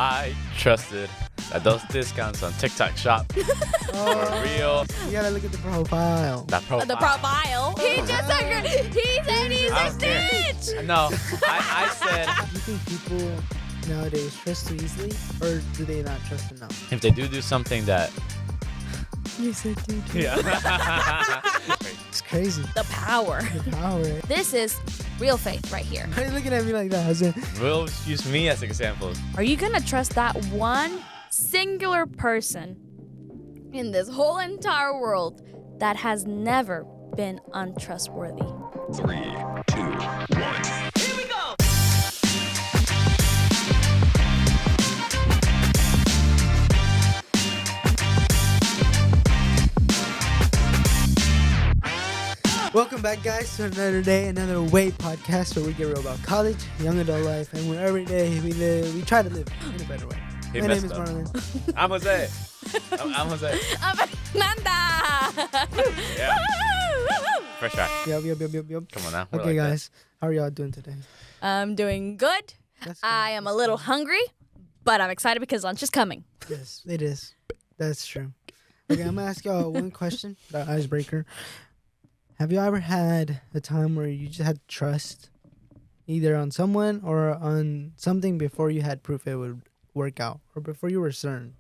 I trusted that those discounts on TikTok Shop were real. You gotta look at the profile. That profile. The profile. He just agreed. He said he's I a don't care. snitch. No, I said Do you think people nowadays trust too easily, or do they not trust enough? if they do something that. You said, dude. Yeah. It's crazy. The power. The power. This is real faith right here. Why are you looking at me like that? I was like, We'll use me as an example. Are you gonna trust that one singular person in this whole entire world that has never been untrustworthy? 3, 2, 1. Here we go. welcome back, guys, to another day, another way podcast where we get real about college, young adult life, and where every day we try to live in a better way. He My name messed is up. Marlon. I'm Jose. I'm Jose. Amanda. Yeah. Fresh shot. Yep. Come on now. We're Okay, like that. guys, how are y'all doing today? I'm doing good. That's I am a little hungry, but I'm excited because lunch is coming. Yes, it is. That's true. Okay, I'm gonna ask y'all one question, the icebreaker. Have you ever had a time where you just had trust either on someone or on something before you had proof it would work out, or before you were certain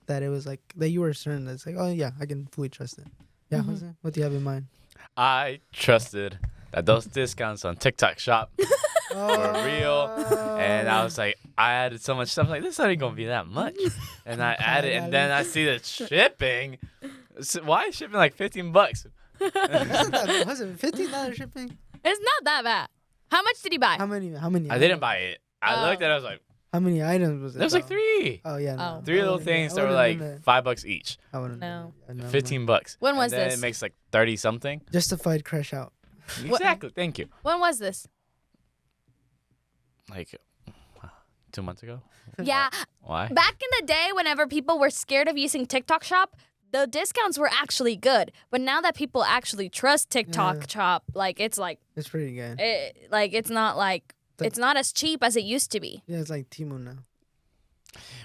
that it was like that you were certain that it's like, oh yeah, I can fully trust it? Yeah, Jose, what do you have in mind? I trusted that those discounts on TikTok Shop were real. And I was like, I added so much stuff. Like, this ain't going to be that much. And I added, and then I see the shipping. So why is shipping like $15? Wasn't that, was it $15 shipping? It's not that bad. How much did he buy? How many? I didn't buy it. I looked at it. I was like, How many items was it? there was like though? 3. Oh yeah, no. Oh. 3 little things that were like $5 each. I wouldn't. No. $15. When was and then this? it makes like 30 something. Justified crash out. Exactly. Thank you. When was this? Like 2 months ago. Yeah. Why? Back in the day, whenever people were scared of using TikTok Shop, the discounts were actually good. But now that people actually trust TikTok Shop, like it's It's pretty good. it's not as cheap as it used to be. Yeah, it's like Timo now.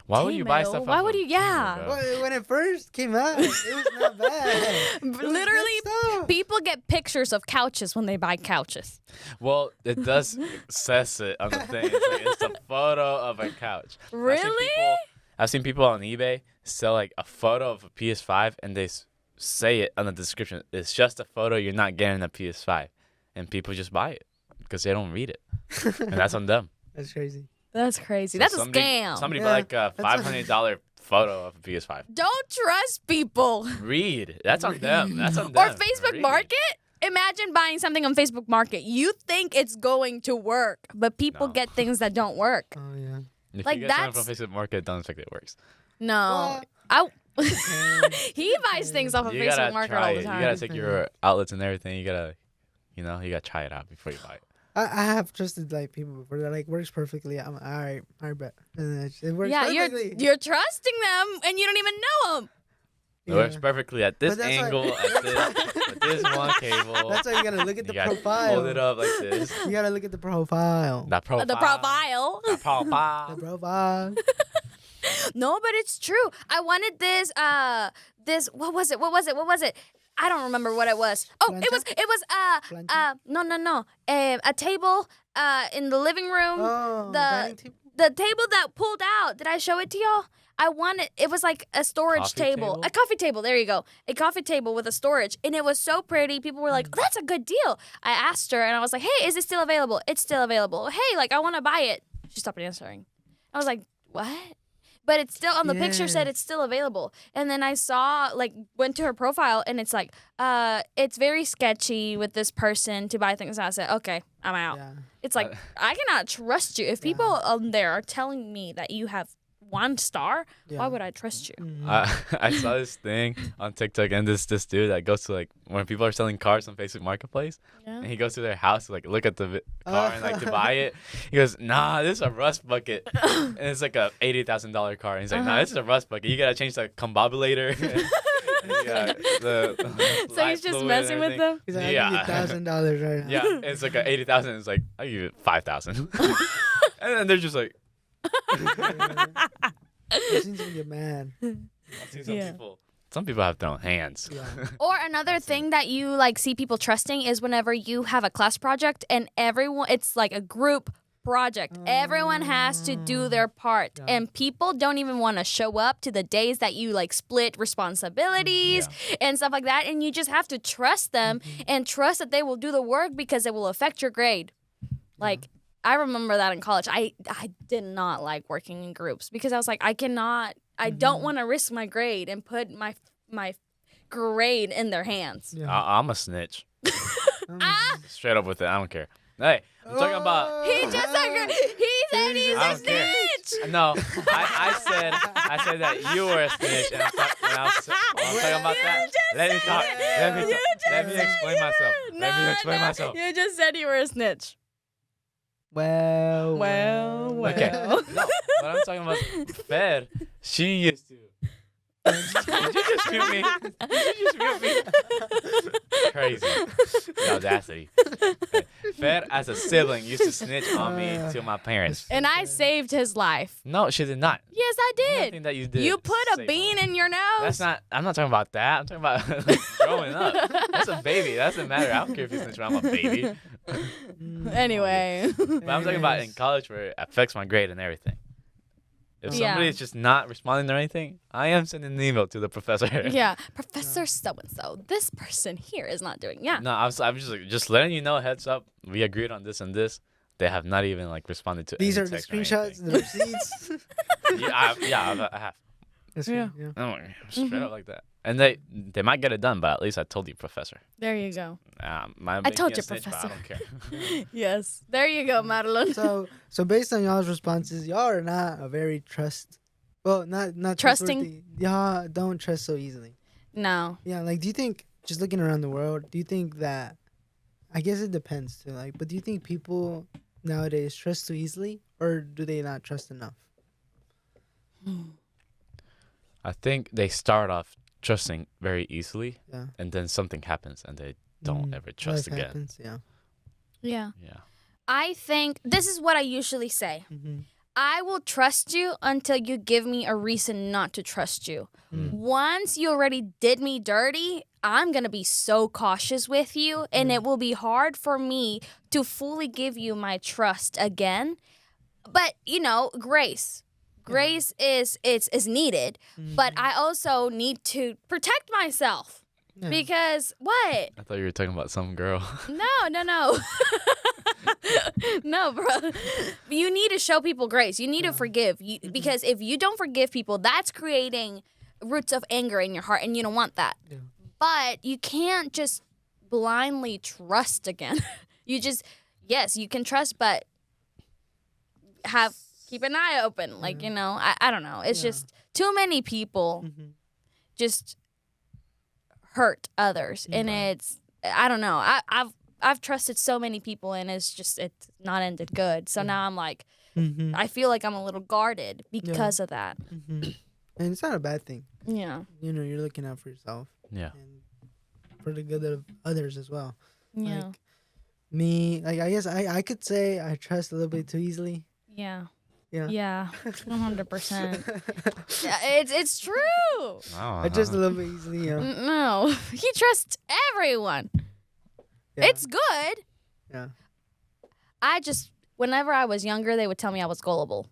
Why would you buy Timo. stuff? Why off would of you- yeah. Timo, bro? Well, when it first came out, it was not bad. It was good Literally, stuff. people get pictures of couches when they buy couches. Well, it does says it on the thing. It's a photo of a couch. Really? I've seen people on eBay sell like a photo of a PS5 and they say it on the description. It's just a photo. You're not getting a PS5. And people just buy it because they don't read it. And that's on them. That's crazy. That's crazy. So That's a somebody- scam. Somebody Yeah, buy like a that's $500 photo of a PS5. Don't trust people. Read. That's on them. That's on them. Or Facebook Read. Market. Imagine buying something on Facebook Market. You think it's going to work, but people No. get things that don't work. Oh yeah. If Like, you get something that's- from Facebook Market, don't expect it works. No. He buys things off of You Facebook gotta Market try all it. the You time. gotta take your outlets and everything. You gotta try it out before you buy it. I have trusted like people before that like works perfectly. I'm all right, bet. And then it works Yeah, perfectly. you're trusting them and you don't even know them. It works perfectly at this But that's why- angle, at this one cable. That's why you gotta look at the You gotta profile. hold it up like this. You gotta look at the profile. That profile. The profile. That profile. The profile. No, but it's true. I wanted this what was it? I don't remember what it was. Oh, Plancha? it was Plancha? no. A table in the living room. Oh, dining table? The table that pulled out. Did I show it to y'all? It was like a storage Coffee table. table? A coffee table. There you go. A coffee table with a storage. And it was so pretty. People were like, that's a good deal. I asked her and I was like, hey, is it still available? It's still available. Hey, like, I want to buy it. She stopped answering. I was like, what? But it's still on the picture said it's still available. And then I saw, like, went to her profile and it's like, it's very sketchy with this person to buy things. And I said, okay, I'm out. Yeah. It's like, I cannot trust you. If people on there are telling me that you have 1 star, why would I trust you? I saw this thing on TikTok and this dude that goes to like when people are selling cars on Facebook Marketplace, and he goes to their house to like look at the car and like to buy it. He goes, "Nah, this is a rust bucket," and it's like a $80,000 car. And he's like, "Nah, this is a rust bucket. You gotta change the combobulator." So he's just messing with them? He's like, I give you $1,000 right now. Yeah, it's like a 80,000. It's like I give it 5,000, and then they're just like. I've seen someone get mad. I've seen some Yeah. people. Some people have their own hands. Yeah. Or another thing that you like see people trusting is whenever you have a class project and everyone, it's like a group project. Everyone has to do their part, Yeah. and people don't even want to show up to the days that you like split responsibilities and stuff like that. And you just have to trust them and trust that they will do the work because it will affect your grade. Like I remember that in college. I did not like working in groups because I was like, I don't want to risk my grade and put my grade in their hands. Yeah. I'm a snitch. Um, Straight up with it. I don't care. Hey, I'm talking about. He just agreed. He said he's I a don't care. snitch. No, I said that you were a snitch, and I was talking about that. Let me talk. Let me explain myself. Let me explain myself. You just said you were a snitch. Well. Okay. No, what I'm talking about, Fed, she used to. Did you just mute me? Did you just mute me? Crazy. The audacity. Fed, as a sibling, used to snitch on me to my parents. And I saved his life. No, she did not. Yes, I did. Nothing that you did. You put a saved bean my- in your nose. That's not. I'm not talking about that. I'm talking about growing up. That's a baby. That doesn't matter. I don't care if you snitch when I'm a baby. Anyway. But I'm talking about in college where it affects my grade and everything. If Yeah. somebody is just not responding to anything, I am sending an email to the professor. Yeah, Professor so-and-so, this person here is not doing, No, I'm just like, just letting you know, heads up. We agreed on this and this. They have not even like responded to. These any are the text or screenshots, anything. the receipts. I have. That's Yeah. good, yeah. Oh, straight up like that. And they might get it done, but at least I told you, professor. There you go. I told you, snitch, but professor. I don't care. Yes. There you go, Madeline. So based on y'all's responses, y'all are not a very not Trusting? trustworthy. Y'all don't trust so easily. No. Yeah, like do you think, just looking around the world, do you think that, I guess it depends too, like, but do you think people nowadays trust too easily, or do they not trust enough? I think they start off trusting very easily, Yeah. and then something happens, and they don't ever trust Life again. happens, yeah. Yeah. Yeah. I think this is what I usually say. Mm-hmm. I will trust you until you give me a reason not to trust you. Once you already did me dirty, I'm going to be so cautious with you, and it will be hard for me to fully give you my trust again. But, grace. Grace is needed, but I also need to protect myself. Yeah. Because what? I thought you were talking about some girl. No. No, bro. You need to show people grace. You need to forgive. Because if you don't forgive people, that's creating roots of anger in your heart, and you don't want that. Yeah. But you can't just blindly trust again. Yes, you can trust, but keep an eye open. Like, I don't know. It's just too many people just hurt others, and I don't know. I've trusted so many people, and it's not ended good. So now I'm like, I feel like I'm a little guarded because of that. And it's not a bad thing. Yeah. You're looking out for yourself Yeah. and for the good of others as well. Yeah. Like me, like I guess I could say I trust a little bit too easily. Yeah. Yeah. Yeah. 100%. Yeah, it's true. I trust a little bit easily. Yeah. No, he trusts everyone. Yeah. It's good. Yeah. Whenever I was younger, they would tell me I was gullible.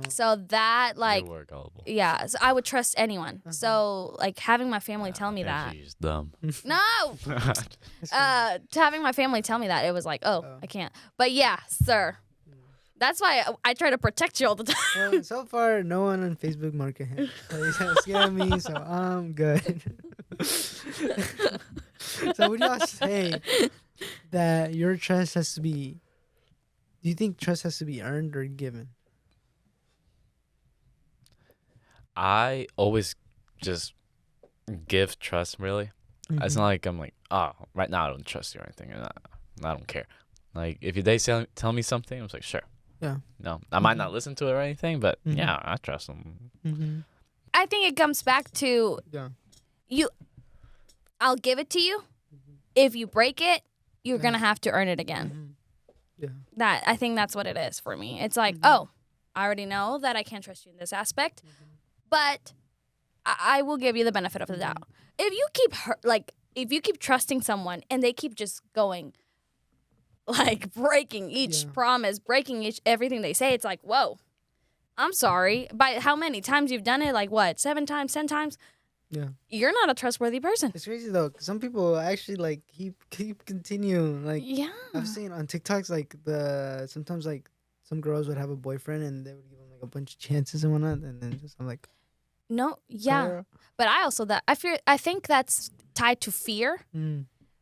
So that, like, You were gullible. yeah, so I would trust anyone. So, like, having my family tell me that. She's dumb. No! Having my family tell me that, it was like, I can't. But yeah, sir. That's why I try to protect you all the time. Well, so far, no one on Facebook market him. So he's scared me, so I'm good. So would y'all say that your trust has to be? Do you think trust has to be earned or given? I always just give trust, really. It's not like I'm like, oh, right now I don't trust you or anything. And I don't care. Like, if they tell me something, I was like, sure. Yeah. No, I might not listen to it or anything, but yeah, I trust them. I think it comes back to Yeah. I'll give it to you. If you break it, you're going to have to earn it again. Yeah. I think that's what it is for me. It's like, oh, I already know that I can't trust you in this aspect, but I will give you the benefit of the doubt. If you keep if you keep trusting someone and they keep just going, like breaking each promise, breaking everything they say, it's like, whoa, I'm sorry. By how many times you've done it? Like what, 7 times, 10 times? Yeah. You're not a trustworthy person. It's crazy though. 'Cause some people actually like keep continuing. Like Yeah. I've seen on TikToks like sometimes like some girls would have a boyfriend and they would give him like a bunch of chances and whatnot, and then just I'm like, No, yeah. girl. But I think that's tied to fear.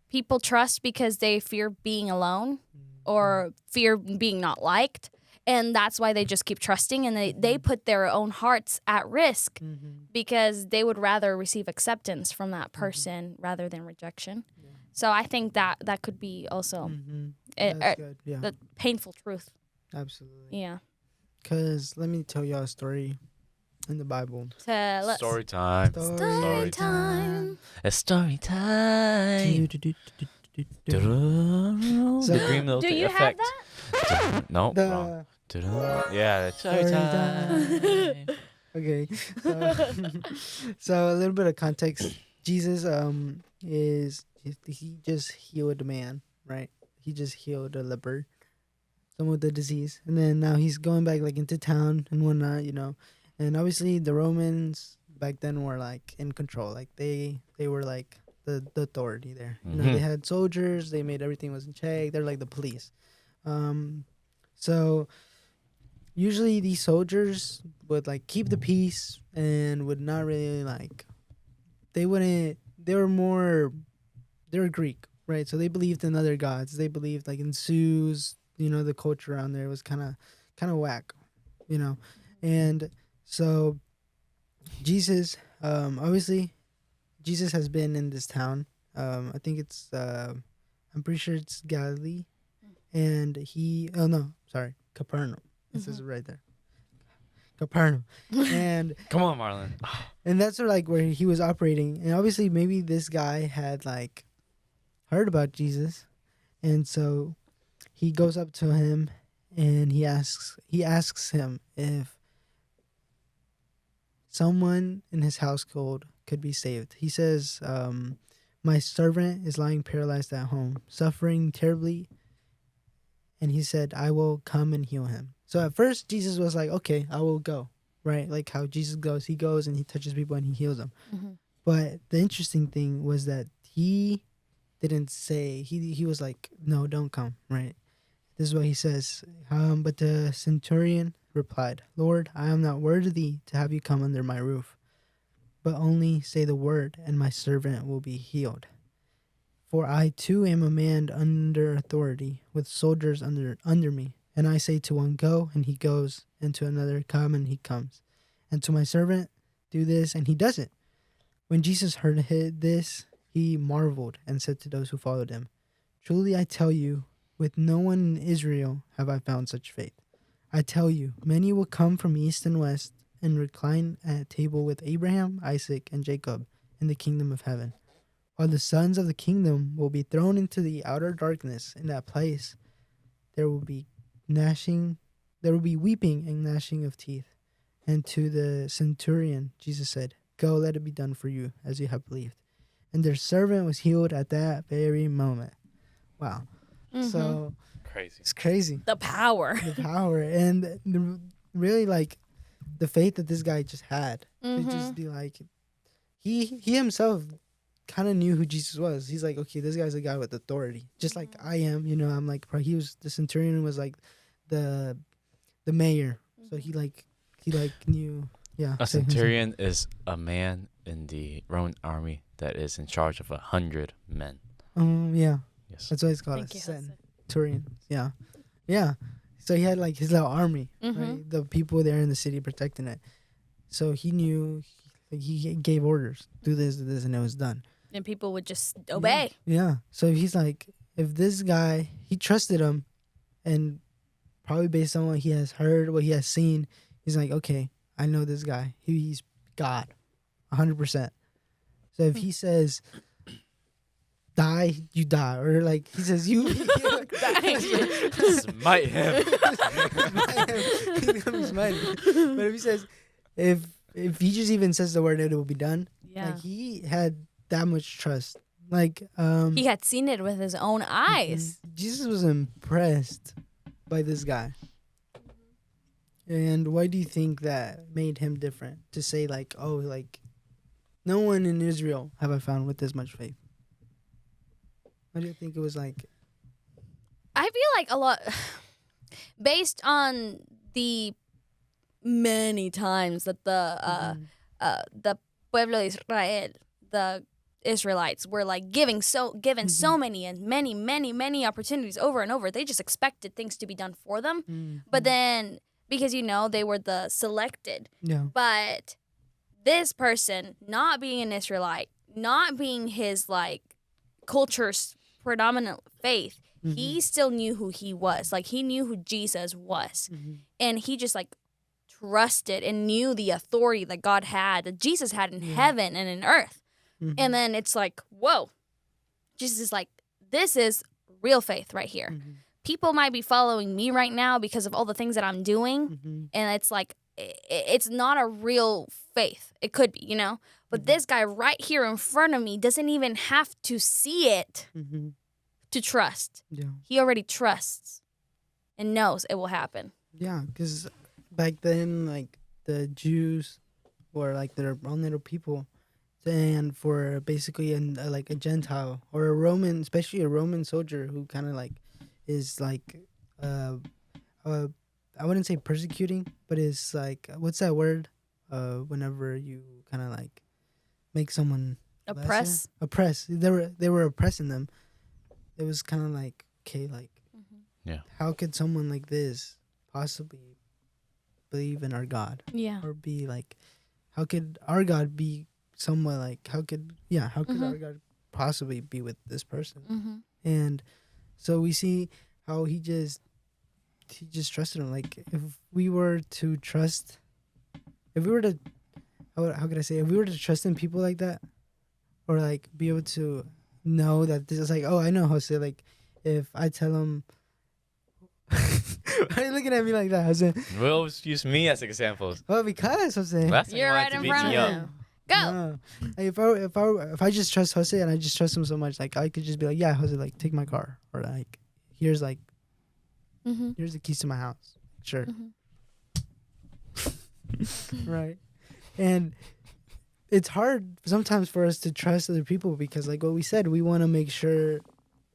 People trust because they fear being alone or fear being not liked. And that's why they just keep trusting, and they put their own hearts at risk because they would rather receive acceptance from that person rather than rejection. Yeah. So I think that could be also the painful truth. Absolutely. Yeah. Because let me tell y'all a story in the Bible. Story time. Story time. It's story time. The dream note Do you effect. have that? No, wrong. Yeah, it's story time. Okay. So a little bit of context. Jesus he just healed a man, right? He just healed a leper, someone with the disease, and then now he's going back like into town and whatnot, and obviously the Romans back then were like in control, like they were like the authority there. They had soldiers, they made everything was in check. They're like the police. So usually these soldiers would like keep the peace and would not really like, they were Greek, right? So they believed in other gods. They believed like in Zeus. The culture around there was kind of whack, and so Jesus, obviously Jesus has been in this town. I think it's I'm pretty sure it's Galilee, and Capernaum. It says it right there. Capernaum. And Come on, Marlon. and that's where he was operating. And obviously maybe this guy had like heard about Jesus, and so he goes up to him and he asks him if someone in his household could be saved. He says, my servant is lying paralyzed at home, suffering terribly. And he said, I will come and heal him. So at first, Jesus was like, okay, I will go, right? Like how Jesus goes. He goes and he touches people and he heals them. But the interesting thing was that he didn't say, he was like, no, don't come, right? This is what he says. But the centurion replied, Lord, I am not worthy to have you come under my roof, but only say the word and my servant will be healed. For I too am a man under authority, with soldiers under me. And I say to one, go, and he goes, and to another, come, and he comes. And to my servant, do this, and he does it. When Jesus heard this, he marveled and said to those who followed him, truly I tell you, with no one in Israel have I found such faith. I tell you, many will come from east and west and recline at table with Abraham, Isaac, and Jacob in the kingdom of heaven. While the sons of the kingdom will be thrown into the outer darkness. In that place there will be weeping and gnashing of teeth. And to the centurion Jesus said, go, let it be done for you as you have believed. And their servant was healed at that very moment. Wow. So Crazy. it's crazy. The power. And really like the faith that this guy just had to just be like, he himself kind of knew who Jesus was. He's like, okay, this guy's a guy with authority, just like I am. I'm like, the centurion was like the mayor, so he knew. Yeah, A centurion is a man in the Roman army that is in charge of 100 men. Yeah. Yes. That's why it's called Thank a you, Jose. centurion. Yeah. So he had like his little army, right? The people there in the city protecting it. So he knew, he gave orders, do this, and it was done. And people would just obey. Yeah. So he's like, if this guy, he trusted him, and probably based on what he has heard, what he has seen, he's like, okay, I know this guy. He's God, 100%. So if he says, die, you die, or like he says you Smite him. He's gonna smite him. But if he says if he just even says the word, it will be done. Yeah. Like he had that much trust. Like He had seen it with his own eyes. Jesus was impressed by this guy. And why do you think that made him different? To say like, oh, like no one in Israel have I found with this much faith. Why do you think it was like? I feel like a lot, based on the many times that the pueblo de Israel, the Israelites, were like given so many and many opportunities over and over. They just expected things to be done for them, but then because they were the selected. Yeah. But this person, not being an Israelite, not being his like culture's predominant faith, he still knew who he was. Like he knew who Jesus was, and he just like trusted and knew the authority that God had, that Jesus had in heaven and in earth. And then it's like, whoa, Jesus is like, this is real faith right here. People might be following me right now because of all the things that I'm doing, and it's like, it's not a real faith. It could be, but this guy right here in front of me doesn't even have to see it to trust. Yeah. He already trusts and knows it will happen. Yeah, because back then, like the Jews were like their own little people, and for basically like a Gentile or a Roman, especially a Roman soldier who kind of like is like I wouldn't say persecuting, but it's like, what's that word? Whenever you kind of like make someone Oppress. Oppress. They were oppressing them. It was kind of like, okay, like, yeah, how could someone like this possibly believe in our God? Yeah. Or be like, how could our God be somewhat like, how could our God possibly be with this person? And so we see how he just trusted him. Like if we were to trust, if we were to, how could I say, if we were to trust in people like that, or like be able to know that this is like, oh, I know Jose. Like if I tell him, why are you looking at me like that, Jose? We always use me as examples. Well, because Jose, Last time you You're wanted right to in beat front me of up. him. Go. no. Like, if I just trust Jose and I just trust him so much, like I could just be like, yeah, Jose, like take my car, or like here's the keys to my house. Sure. Right. And it's hard sometimes for us to trust other people because, like what we said, we want to make sure,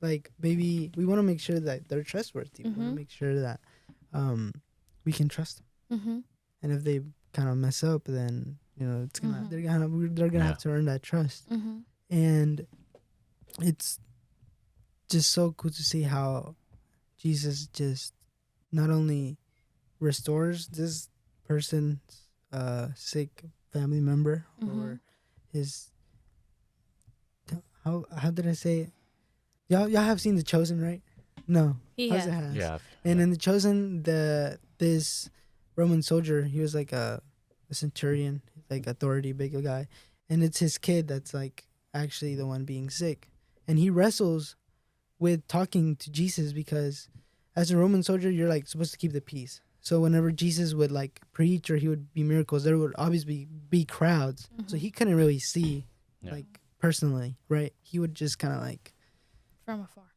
like maybe we want to make sure that they're trustworthy. We want to make sure that we can trust them. And if they kind of mess up, then it's gonna they're gonna have to earn that trust. And it's just so cool to see how Jesus just not only restores this person's sick family member or his how did I say it? Y'all have seen The Chosen, right? No. He How's has. it has? Yeah. And in The Chosen, this Roman soldier, he was like a centurion, like authority, big guy, and it's his kid that's like actually the one being sick, and he wrestles with talking to Jesus because as a Roman soldier, you're like supposed to keep the peace. So whenever Jesus would like preach or he would be miracles, there would obviously be crowds. So he couldn't really see like personally, right? He would just kind of like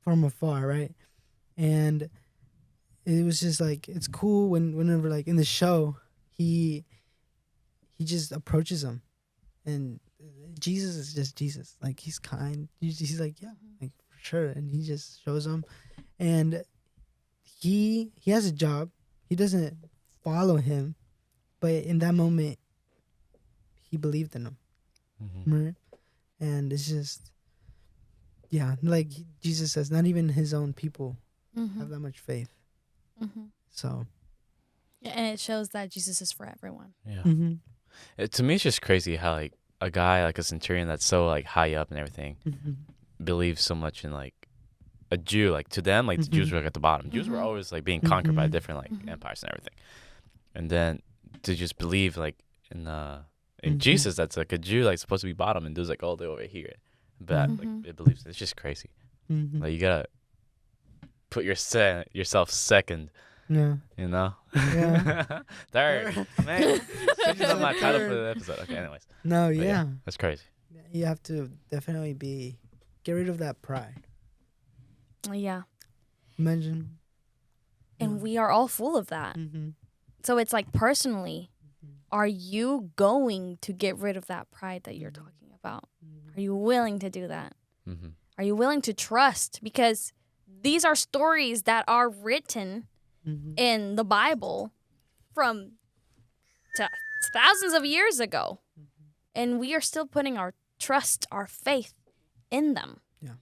from afar, right? And it was just like, it's cool whenever like in the show he just approaches him, and Jesus is just Jesus. Like he's kind. He's like, yeah, like for sure. And he just shows him, and he has a job. He doesn't follow him, but in that moment, he believed in him, right? And it's just, like Jesus says, not even his own people have that much faith. So, Yeah, and it shows that Jesus is for everyone. Yeah. To me, it's just crazy how like a guy like a centurion that's so like high up and everything believes so much in like a Jew. Like to them, like the Jews were like at the bottom. Jews were always like being conquered by different like empires and everything. And then to just believe like in Jesus, that's like a Jew like supposed to be bottom, and dude's like all the way over here. but like it believes it's just crazy. Mm-hmm. Like you gotta put yourself second. Yeah. You know. Yeah. Third. Man, changing up my title for the episode. Okay. Anyways. No. But Yeah. That's crazy. You have to definitely get rid of that pride. Yeah. Imagine. And we are all full of that. Mm-hmm. So it's like personally, are you going to get rid of that pride that you're talking about? Are you willing to do that? Mm-hmm. Are you willing to trust? Because these are stories that are written in the Bible from thousands of years ago. And we are still putting our trust, our faith in them. Yeah.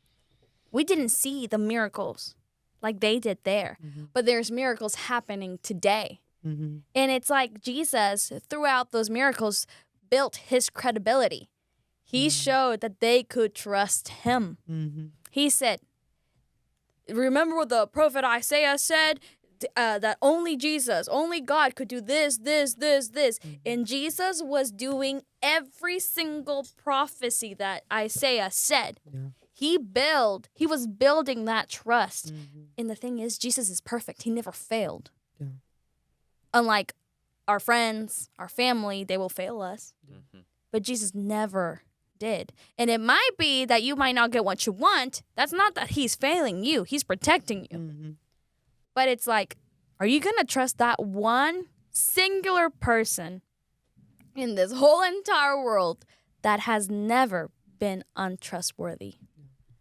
We didn't see the miracles like they did there, but there's miracles happening today. Mm-hmm. And it's like Jesus, throughout those miracles, built his credibility. He showed that they could trust him. Mm-hmm. He said, remember what the prophet Isaiah said? That only Jesus, only God could do this, this, this, this. And Jesus was doing every single prophecy that Isaiah said. Yeah. He was building that trust. And the thing is, Jesus is perfect. He never failed. Yeah. Unlike our friends, our family, they will fail us. Mm-hmm. But Jesus never did. And it might be that you might not get what you want. That's not that he's failing you. He's protecting you. Mm-hmm. But it's like, are you going to trust that one singular person in this whole entire world that has never been untrustworthy?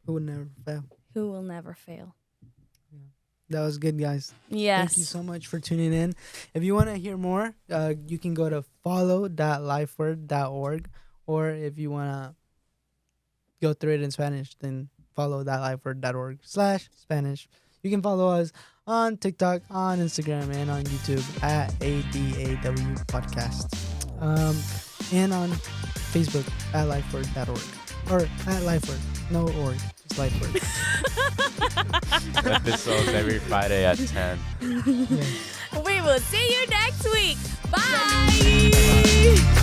Who would never fail. Who will never fail. That was good, guys. Yes. Thank you so much for tuning in. If you want to hear more, you can go to follow.lifeword.org. Or if you want to go through it in Spanish, then follow.lifeword.org/Spanish. You can follow us on TikTok, on Instagram, and on YouTube at ADAW Podcast. And on Facebook at lifeword.org. Or at lifeword. No org. Just lifeword. Episodes every Friday at 10. We will see you next week. Bye.